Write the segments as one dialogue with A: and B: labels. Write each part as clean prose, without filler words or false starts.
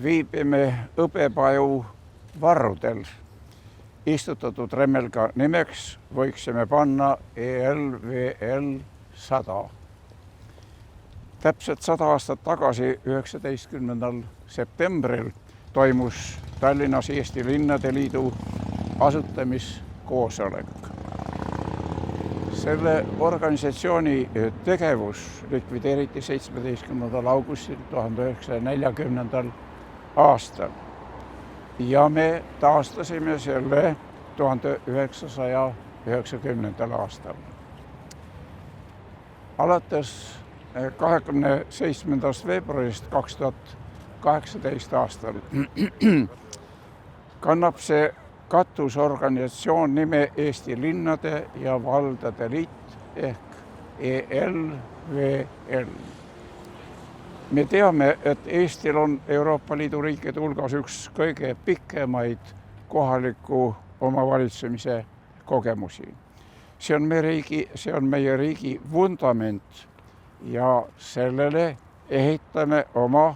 A: viibime õppepaju varrudel. Istutatud remmelga nimeks võiksime panna ELVL 100. Täpselt 100 aastat tagasi, 19. septembril toimus Tallinnas Eesti Linnade Liidu asutamiskoosolek. Selle organisatsiooni tegevus likvideeriti 17. augustil 1940. aastal ja me taastasime selle 1990. aastal. Alates 27. veebruarist 2018 aastal kannab see katusorganisatsioon nime Eesti Linnade ja Valdade Liit ehk ELVL. Me teame, et Eestil on Euroopa Liidu riikide hulgas üks kõige pikemaid kohaliku omavalitsemise kogemusi. See on meie riigi vundament ja sellele ehitame oma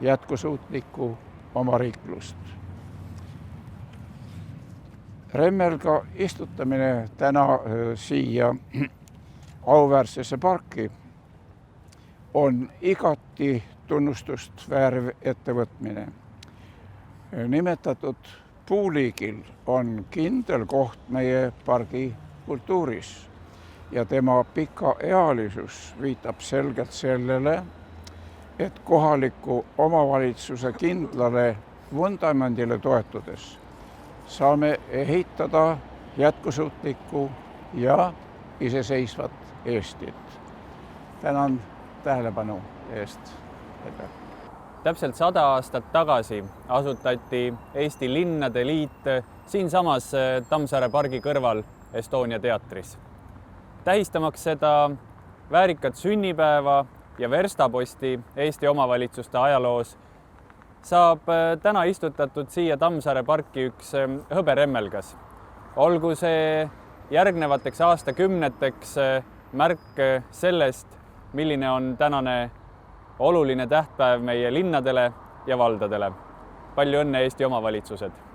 A: jätkusuutlikku omariiklust. Remmelga istutamine täna siia auväärsesse parki on igati tunnustust vääriv ettevõtmine. Nimetatud puuliigil on kindel koht meie pargi kultuuris ja tema pikaealisus viitab selgelt sellele, et kohaliku omavalitsuse kindlale vundamendile toetudes saame ehitada jätkusuutlikku ja iseseisvat Eestit. Tänan tähelepanu eest.
B: Täpselt 100 aastat tagasi asutati Eesti Linnade Liit siinsamas Tammsaare pargi kõrval Estonia teatris. Tähistamaks seda väärikat sünnipäeva ja verstaposti Eesti omavalitsuste ajaloos saab täna istutatud siia Tammsaare parki üks hõberemmelgas. Olgu see järgnevateks aastakümneteks märk sellest, milline on tänane oluline tähtpäev meie linnadele ja valdadele. Palju õnne Eesti omavalitsused!